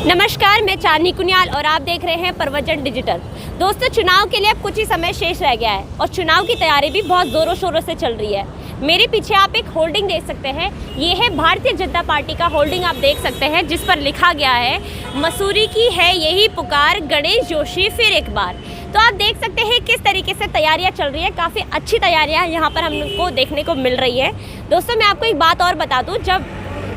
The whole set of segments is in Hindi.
नमस्कार, मैं चांदनी कुनियाल और आप देख रहे हैं प्रवचन डिजिटल। दोस्तों, चुनाव के लिए अब कुछ ही समय शेष रह गया है और चुनाव की तैयारी भी बहुत ज़ोरों शोरों से चल रही है। मेरे पीछे आप एक होल्डिंग देख सकते हैं। ये है भारतीय जनता पार्टी का होल्डिंग, आप देख सकते हैं, जिस पर लिखा गया है मसूरी की है यही पुकार, गणेश जोशी फिर एक बार। तो आप देख सकते हैं किस तरीके से तैयारियां चल रही है। काफ़ी अच्छी तैयारियां यहाँ पर हमको देखने को मिल रही है। दोस्तों, मैं आपको एक बात और बता दूँ, जब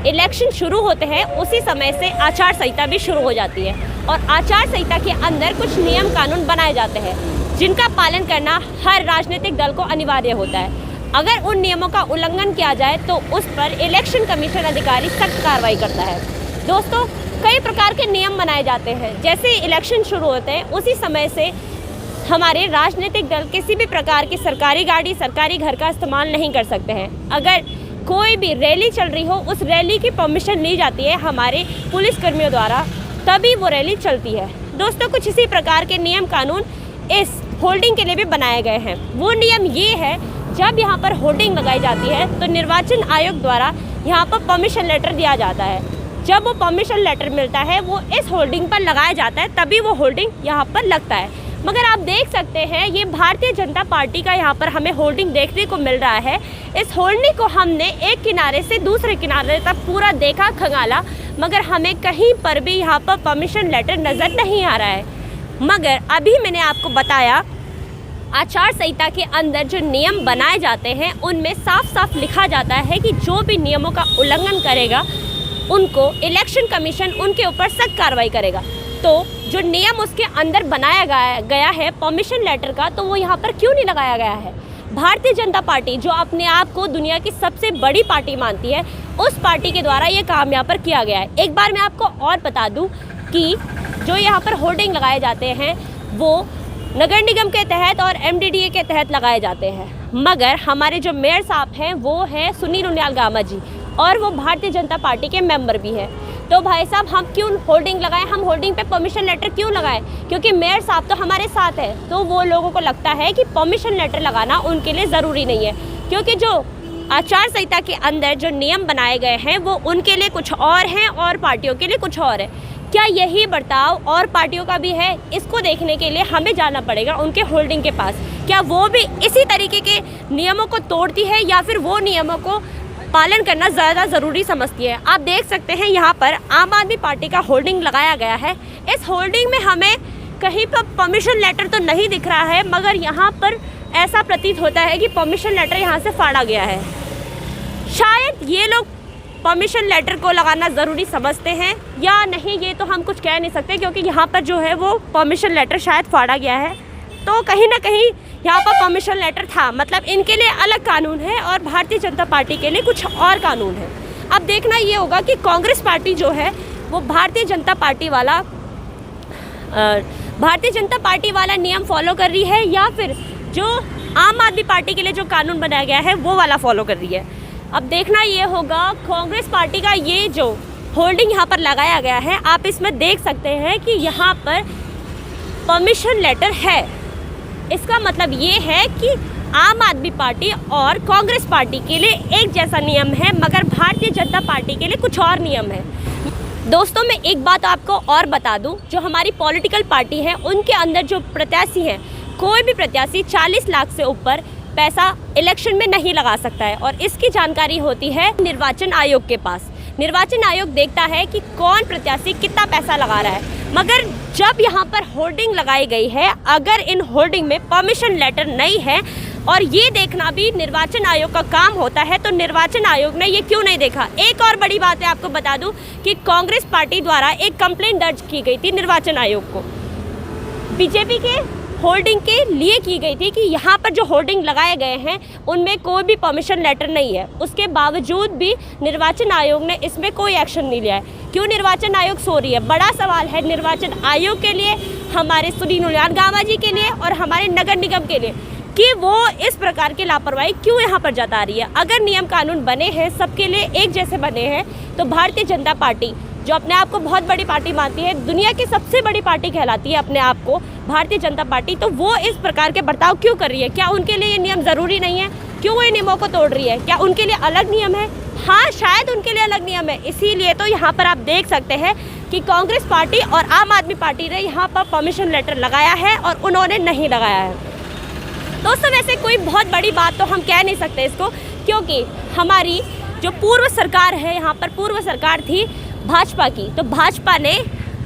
इलेक्शन शुरू होते हैं उसी समय से आचार संहिता भी शुरू हो जाती है और आचार संहिता के अंदर कुछ नियम कानून बनाए जाते हैं जिनका पालन करना हर राजनीतिक दल को अनिवार्य होता है। अगर उन नियमों का उल्लंघन किया जाए तो उस पर इलेक्शन कमीशन अधिकारी सख्त कार्रवाई करता है। दोस्तों, कई प्रकार के नियम बनाए जाते हैं। जैसे इलेक्शन शुरू होते हैं उसी समय से हमारे राजनीतिक दल किसी भी प्रकार की सरकारी गाड़ी, सरकारी घर का इस्तेमाल नहीं कर सकते हैं। अगर कोई भी रैली चल रही हो, उस रैली की परमिशन ली जाती है हमारे पुलिस कर्मियों द्वारा, तभी वो रैली चलती है। दोस्तों, कुछ इसी प्रकार के नियम कानून इस होल्डिंग के लिए भी बनाए गए हैं। वो नियम ये है, जब यहाँ पर होल्डिंग लगाई जाती है तो निर्वाचन आयोग द्वारा यहाँ पर परमिशन लेटर दिया जाता है। जब वो परमिशन लेटर मिलता है वो इस होल्डिंग पर लगाया जाता है, तभी वो होल्डिंग यहाँ पर लगता है। मगर आप देख सकते हैं ये भारतीय जनता पार्टी का यहाँ पर हमें होल्डिंग देखने को मिल रहा है। इस होल्डिंग को हमने एक किनारे से दूसरे किनारे तक पूरा देखा, खंगाला, मगर हमें कहीं पर भी यहाँ पर परमिशन लेटर नज़र नहीं आ रहा है। मगर अभी मैंने आपको बताया, आचार संहिता के अंदर जो नियम बनाए जाते हैं उनमें साफ साफ लिखा जाता है कि जो भी नियमों का उल्लंघन करेगा उनको इलेक्शन कमीशन उनके ऊपर सख्त कार्रवाई करेगा। तो जो नियम उसके अंदर बनाया गया है परमिशन लेटर का, तो वो यहाँ पर क्यों नहीं लगाया गया है? भारतीय जनता पार्टी, जो अपने आप को दुनिया की सबसे बड़ी पार्टी मानती है, उस पार्टी के द्वारा ये काम यहाँ पर किया गया है। एक बार मैं आपको और बता दूँ कि जो यहाँ पर होर्डिंग लगाए जाते हैं वो नगर निगम के तहत और MDDA के तहत लगाए जाते हैं। मगर हमारे जो मेयर साहब हैं वो है सुनील उनियाल गामा जी, और वो भारतीय जनता पार्टी के मेंबर भी हैं। तो भाई साहब, हम क्यों होल्डिंग लगाएं? हम होल्डिंग पे परमिशन लेटर क्यों लगाएं? क्योंकि मेयर साहब तो हमारे साथ है, तो वो लोगों को लगता है कि परमिशन लेटर लगाना उनके लिए ज़रूरी नहीं है, क्योंकि जो आचार संहिता के अंदर जो नियम बनाए गए हैं वो उनके लिए कुछ और हैं और पार्टियों के लिए कुछ और है। क्या यही बर्ताव और पार्टियों का भी है? इसको देखने के लिए हमें जाना पड़ेगा उनके होल्डिंग के पास। क्या वो भी इसी तरीके के नियमों को तोड़ती है या फिर वो नियमों को पालन करना ज़्यादा ज़रूरी समझती है? आप देख सकते हैं यहाँ पर आम आदमी पार्टी का होल्डिंग लगाया गया है। इस होल्डिंग में हमें कहीं पर परमिशन लेटर तो नहीं दिख रहा है, मगर यहाँ पर ऐसा प्रतीत होता है कि परमिशन लेटर यहाँ से फाड़ा गया है। शायद ये लोग परमिशन लेटर को लगाना ज़रूरी समझते हैं या नहीं, ये तो हम कुछ कह नहीं सकते, क्योंकि यहाँ पर जो है वो परमिशन लेटर शायद फाड़ा गया है। तो कहीं ना कहीं यहाँ पर परमिशन लेटर था, मतलब इनके लिए अलग कानून है और भारतीय जनता पार्टी के लिए कुछ और कानून है। अब देखना ये होगा कि कांग्रेस पार्टी जो है वो भारतीय जनता पार्टी वाला नियम फॉलो कर रही है या फिर जो आम आदमी पार्टी के लिए जो कानून बनाया गया है वो वाला फॉलो कर रही है। अब देखना ये होगा। कांग्रेस पार्टी का ये जो होल्डिंग यहाँ पर लगाया गया है, आप इसमें देख सकते हैं कि यहाँ पर परमिशन लेटर है। इसका मतलब ये है कि आम आदमी पार्टी और कांग्रेस पार्टी के लिए एक जैसा नियम है, मगर भारतीय जनता पार्टी के लिए कुछ और नियम है। दोस्तों, मैं एक बात आपको और बता दूं, जो हमारी पॉलिटिकल पार्टी है उनके अंदर जो प्रत्याशी हैं, कोई भी प्रत्याशी 40 लाख से ऊपर पैसा इलेक्शन में नहीं लगा सकता है और इसकी जानकारी होती है निर्वाचन आयोग के पास। निर्वाचन आयोग देखता है कि कौन प्रत्याशी कितना पैसा लगा रहा है। मगर जब यहाँ पर होर्डिंग लगाई गई है, अगर इन होर्डिंग में परमिशन लेटर नहीं है, और ये देखना भी निर्वाचन आयोग का काम होता है, तो निर्वाचन आयोग ने ये क्यों नहीं देखा? एक और बड़ी बात है, आपको बता दूं कि कांग्रेस पार्टी द्वारा एक कंप्लेंट दर्ज की गई थी निर्वाचन आयोग को, बीजेपी के होल्डिंग के लिए की गई थी कि यहाँ पर जो होल्डिंग लगाए गए हैं उनमें कोई भी परमिशन लेटर नहीं है। उसके बावजूद भी निर्वाचन आयोग ने इसमें कोई एक्शन नहीं लिया है। क्यों निर्वाचन आयोग सो रही है? बड़ा सवाल है निर्वाचन आयोग के लिए, हमारे सुनील उनियाल गामा जी के लिए और हमारे नगर निगम के लिए, कि वो इस प्रकार की लापरवाही क्यों यहाँ पर जता रही है। अगर नियम कानून बने हैं, सबके लिए एक जैसे बने हैं, तो भारतीय जनता पार्टी, जो अपने आप को बहुत बड़ी पार्टी मानती है, दुनिया की सबसे बड़ी पार्टी कहलाती है अपने आप को भारतीय जनता पार्टी, तो वो इस प्रकार के बर्ताव क्यों कर रही है? क्या उनके लिए ये नियम ज़रूरी नहीं है? क्यों वो इन नियमों को तोड़ रही है? क्या उनके लिए अलग नियम है? हाँ, शायद उनके लिए अलग नियम है। इसीलिए तो यहाँ पर आप देख सकते हैं कि कांग्रेस पार्टी और आम आदमी पार्टी ने यहाँ पर परमिशन लेटर लगाया है और उन्होंने नहीं लगाया है। दोस्तों, वैसे कोई बहुत बड़ी बात तो हम कह नहीं सकते इसको, क्योंकि हमारी जो पूर्व सरकार है, यहाँ पर पूर्व सरकार थी भाजपा की, तो भाजपा ने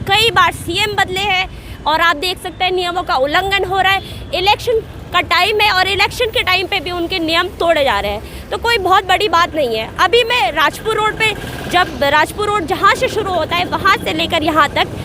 कई बार सीएम बदले हैं और आप देख सकते हैं नियमों का उल्लंघन हो रहा है। इलेक्शन का टाइम है और इलेक्शन के टाइम पे भी उनके नियम तोड़े जा रहे हैं, तो कोई बहुत बड़ी बात नहीं है। अभी मैं राजपुर रोड पे, जब राजपुर रोड जहाँ से शुरू होता है वहाँ से लेकर यहाँ तक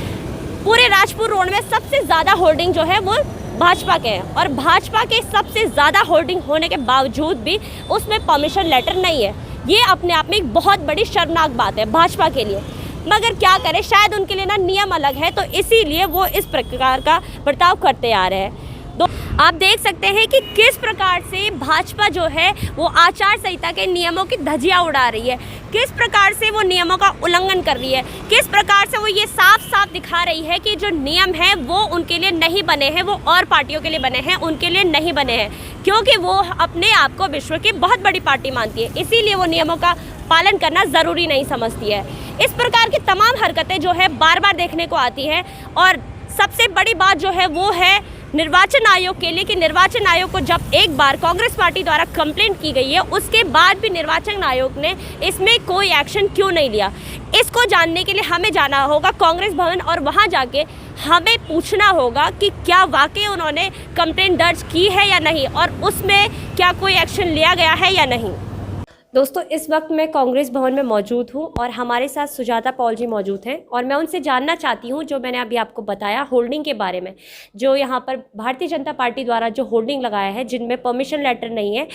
पूरे राजपुर रोड में सबसे ज़्यादा होर्डिंग जो है वो भाजपा के हैं, और भाजपा के सबसे ज़्यादा होर्डिंग होने के बावजूद भी उसमें परमिशन लेटर नहीं है। ये अपने आप में एक बहुत बड़ी शर्मनाक बात है भाजपा के लिए। मगर क्या करें, शायद उनके लिए ना नियम अलग है, तो इसीलिए वो इस प्रकार का बर्ताव करते आ रहे हैं। तो आप देख सकते हैं कि किस प्रकार से भाजपा जो है वो आचार संहिता के नियमों की धज्जियां उड़ा रही है, किस प्रकार से वो नियमों का उल्लंघन कर रही है, किस प्रकार से वो ये साफ साफ दिखा रही है कि जो नियम हैं वो उनके लिए नहीं बने हैं, वो और पार्टियों के लिए बने हैं, उनके लिए नहीं बने हैं, क्योंकि वो अपने आप को विश्व की बहुत बड़ी पार्टी मानती है, इसीलिए वो नियमों का पालन करना ज़रूरी नहीं समझती है। इस प्रकार की तमाम हरकतें जो है बार बार देखने को आती हैं, और सबसे बड़ी बात जो है वो है निर्वाचन आयोग के लिए कि निर्वाचन आयोग को जब एक बार कांग्रेस पार्टी द्वारा कंप्लेंट की गई है, उसके बाद भी निर्वाचन आयोग ने इसमें कोई एक्शन क्यों नहीं लिया। इसको जानने के लिए हमें जाना होगा कांग्रेस भवन, और वहां जाके हमें पूछना होगा कि क्या वाकई उन्होंने कंप्लेंट दर्ज की है या नहीं, और उसमें क्या कोई एक्शन लिया गया है या नहीं। दोस्तों, इस वक्त मैं कांग्रेस भवन में मौजूद हूं और हमारे साथ सुजाता पॉल जी मौजूद हैं, और मैं उनसे जानना चाहती हूं जो मैंने अभी आपको बताया होल्डिंग के बारे में, जो यहां पर भारतीय जनता पार्टी द्वारा जो होल्डिंग लगाया है जिनमें परमिशन लेटर नहीं है,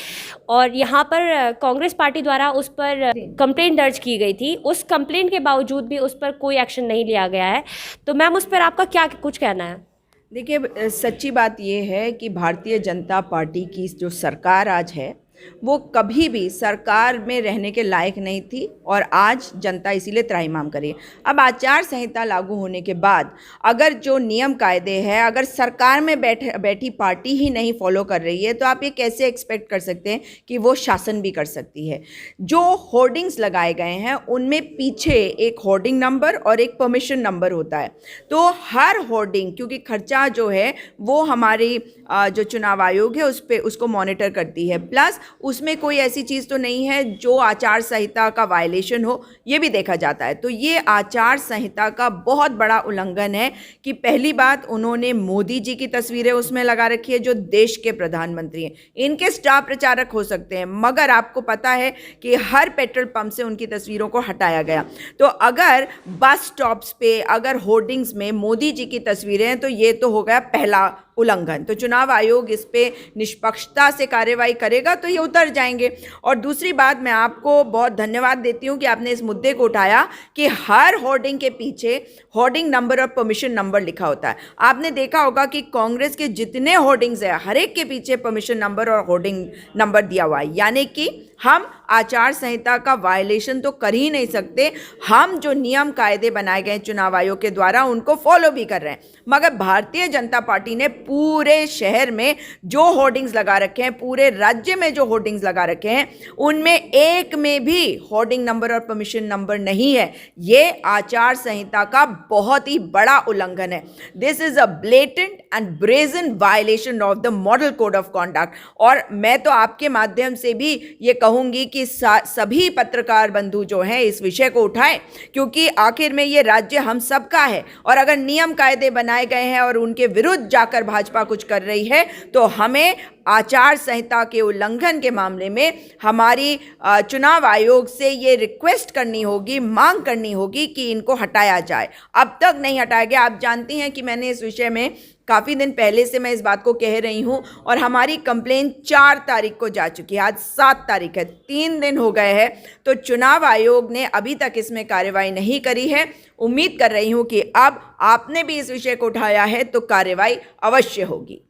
और यहां पर कांग्रेस पार्टी द्वारा उस पर कंप्लेंट दर्ज की गई थी, उस कंप्लेंट के बावजूद भी उस पर कोई एक्शन नहीं लिया गया है। तो मैम, उस पर आपका क्या कुछ कहना है? देखिए, सच्ची बात ये है कि भारतीय जनता पार्टी की जो सरकार आज है वो कभी भी सरकार में रहने के लायक नहीं थी, और आज जनता इसीलिए त्राहिमाम करे। अब आचार संहिता लागू होने के बाद अगर जो नियम कायदे हैं अगर सरकार में बैठी पार्टी ही नहीं फॉलो कर रही है, तो आप ये कैसे एक्सपेक्ट कर सकते हैं कि वो शासन भी कर सकती है। जो होर्डिंग्स लगाए गए हैं उनमें पीछे एक होर्डिंग नंबर और एक परमिशन नंबर होता है, तो हर होर्डिंग, क्योंकि खर्चा जो है वो हमारी जो चुनाव आयोग है उसको मॉनिटर करती है, प्लस उसमें कोई ऐसी चीज़ तो नहीं है जो आचार संहिता का वायलेशन हो, ये भी देखा जाता है। तो ये आचार संहिता का बहुत बड़ा उल्लंघन है कि पहली बात, उन्होंने मोदी जी की तस्वीरें उसमें लगा रखी है जो देश के प्रधानमंत्री हैं। इनके स्टार प्रचारक हो सकते हैं, मगर आपको पता है कि हर पेट्रोल पंप से उनकी तस्वीरों को हटाया गया। तो अगर बस स्टॉप्स पे अगर होर्डिंग्स में मोदी जी की तस्वीरें हैं, तो ये तो हो गया पहला उल्लंघन। तो चुनाव आयोग इस पे निष्पक्षता से कार्रवाई करेगा तो ये उतर जाएंगे। और दूसरी बात, मैं आपको बहुत धन्यवाद देती हूँ कि आपने इस मुद्दे को उठाया कि हर होर्डिंग के पीछे होर्डिंग नंबर और परमिशन नंबर लिखा होता है। आपने देखा होगा कि कांग्रेस के जितने होर्डिंग्स हैं हर एक के पीछे परमिशन नंबर और होर्डिंग नंबर दिया हुआ है, यानी कि हम आचार संहिता का वायलेशन तो कर ही नहीं सकते, हम जो नियम कायदे बनाए गए चुनाव आयोग के द्वारा उनको फॉलो भी कर रहे हैं। मगर भारतीय जनता पार्टी ने पूरे शहर में जो होर्डिंग्स लगा रखे हैं, पूरे राज्य में जो होर्डिंग्स लगा रखे हैं, उनमें एक में भी होर्डिंग नंबर और परमिशन नंबर नहीं है। ये आचार संहिता का बहुत ही बड़ा उल्लंघन है। This is a blatant and brazen violation of the model code of conduct. और मैं तो आपके माध्यम से भी ये कहूंगी कि सभी पत्रकार बंधु जो हैं इस विषय को उठाएं, क्योंकि आखिर में ये राज्य हम सबका है, और अगर नियम कायदे बनाए गए हैं और उनके विरुद्ध जाकर भाजपा कुछ कर रही है, तो हमें आचार संहिता के उल्लंघन के मामले में हमारी चुनाव आयोग से ये रिक्वेस्ट करनी होगी, मांग करनी होगी कि इनको हटाया जाए। अब तक नहीं हटाया गया। आप जानती हैं कि मैंने इस विषय में काफ़ी दिन पहले से मैं इस बात को कह रही हूँ, और हमारी कंप्लेन 4 तारीख को जा चुकी है, आज 7 तारीख है, 3 दिन हो गए हैं। तो चुनाव आयोग ने अभी तक इसमें कार्रवाई नहीं करी है। उम्मीद कर रही हूँ कि अब आपने भी इस विषय को उठाया है तो कार्रवाई अवश्य होगी।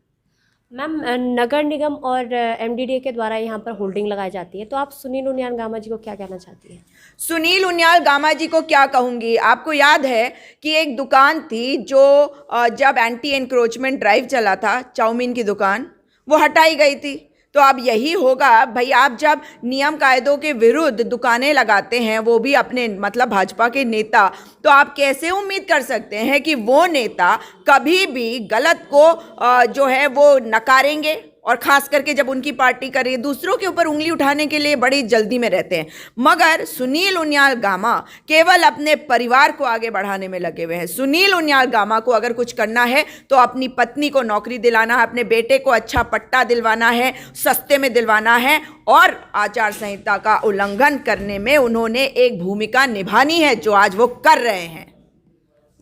मैम, नगर निगम और एमडीडीए के द्वारा यहाँ पर होल्डिंग लगाई जाती है, तो आप सुनील उनियाल गामा जी को क्या कहना चाहती हैं? सुनील उनियाल गामा जी को क्या कहूँगी, आपको याद है कि एक दुकान थी जो जब एंटी एनक्रोचमेंट ड्राइव चला था, चाउमीन की दुकान, वो हटाई गई थी। तो अब यही होगा भाई, आप जब नियम कायदों के विरुद्ध दुकानें लगाते हैं, वो भी अपने मतलब भाजपा के नेता, तो आप कैसे उम्मीद कर सकते हैं कि वो नेता कभी भी गलत को जो है वो नकारेंगे? और खास करके जब उनकी पार्टी करे, दूसरों के ऊपर उंगली उठाने के लिए बड़ी जल्दी में रहते हैं। मगर सुनील उनियाल गामा केवल अपने परिवार को आगे बढ़ाने में लगे हुए हैं। सुनील उनियाल गामा को अगर कुछ करना है तो अपनी पत्नी को नौकरी दिलाना है, अपने बेटे को अच्छा पट्टा दिलवाना है, सस्ते में दिलवाना है, और आचार संहिता का उल्लंघन करने में उन्होंने एक भूमिका निभानी है, जो आज वो कर रहे हैं।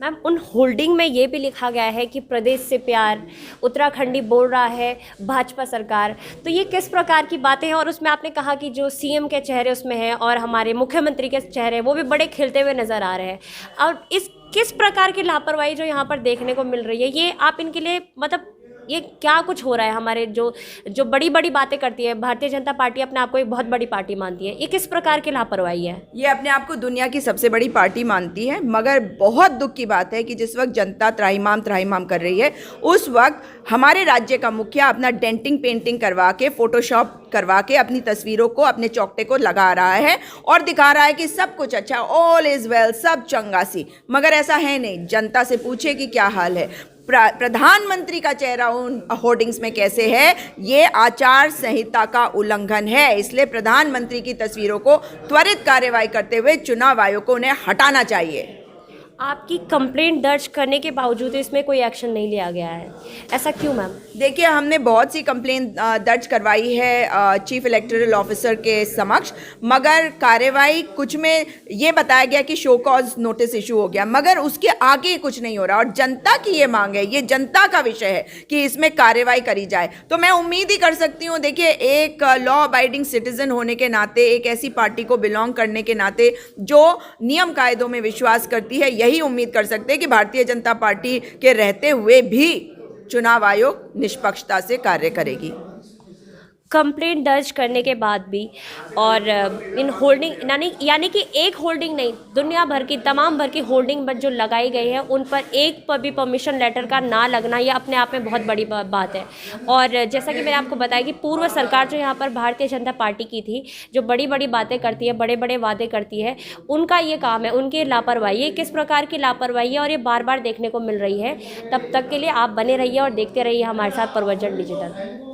मैम, उन होल्डिंग में ये भी लिखा गया है कि प्रदेश से प्यार, उत्तराखंडी बोल रहा है भाजपा सरकार, तो ये किस प्रकार की बातें हैं? और उसमें आपने कहा कि जो सीएम के चेहरे उसमें हैं और हमारे मुख्यमंत्री के चेहरे वो भी बड़े खिलते हुए नज़र आ रहे हैं, और इस किस प्रकार की लापरवाही जो यहाँ पर देखने को मिल रही है, ये आप इनके लिए मतलब ये क्या कुछ हो रहा है? हमारे जो बड़ी बड़ी बातें करती है भारतीय जनता पार्टी, अपने आप को एक बहुत बड़ी पार्टी मानती है, ये किस प्रकार की लापरवाही है? ये अपने आप को दुनिया की सबसे बड़ी पार्टी मानती है, मगर बहुत दुख की बात है कि जिस वक्त जनता त्राहिमाम कर रही है, उस वक्त हमारे राज्य का मुखिया अपना डेंटिंग पेंटिंग करवा के, फोटोशॉप करवा के अपनी तस्वीरों को, अपने चौकटे को लगा रहा है और दिखा रहा है कि सब कुछ अच्छा, ऑल इज वेल, सब चंगासी। मगर ऐसा है नहीं। जनता से पूछे कि क्या हाल है। प्रधानमंत्री का चेहरा उन होर्डिंग्स में कैसे है? ये आचार संहिता का उल्लंघन है। इसलिए प्रधानमंत्री की तस्वीरों को त्वरित कार्यवाही करते हुए चुनाव आयोग को उन्हें हटाना चाहिए। आपकी कंप्लेंट दर्ज करने के बावजूद इसमें कोई एक्शन नहीं लिया गया है, ऐसा क्यों मैम? देखिए, हमने बहुत सी कंप्लेंट दर्ज करवाई है चीफ इलेक्टोरल ऑफिसर के समक्ष, मगर कार्रवाई कुछ में ये बताया गया कि शो कॉज नोटिस इशू हो गया, मगर उसके आगे कुछ नहीं हो रहा। और जनता की ये मांग है, ये जनता का विषय है कि इसमें कार्रवाई करी जाए। तो मैं उम्मीद ही कर सकती हूँ, देखिए, एक लॉ अबाइडिंग सिटीजन होने के नाते, एक ऐसी पार्टी को बिलोंग करने के नाते जो नियम कायदों में विश्वास करती है, यही उम्मीद कर सकते हैं कि भारतीय जनता पार्टी के रहते हुए भी चुनाव आयोग निष्पक्षता से कार्य करेगी। कंप्लेंट दर्ज करने के बाद भी, और इन होल्डिंग यानी कि एक होल्डिंग नहीं, दुनिया भर की तमाम भर की होल्डिंग जो लगाई गई है, उन पर एक पर भी परमिशन लेटर का ना लगना, यह अपने आप में बहुत बड़ी बात है। और जैसा कि मैंने आपको बताया कि पूर्व सरकार जो यहाँ पर भारतीय जनता पार्टी की थी, जो बड़ी बड़ी बातें करती है, बड़े बड़े वादे करती है, उनका ये काम है, उनकी लापरवाही, ये किस प्रकार की लापरवाही है और ये बार बार देखने को मिल रही है। तब तक के लिए आप बने रहिए और देखते रहिए हमारे साथ प्रवचन डिजिटल।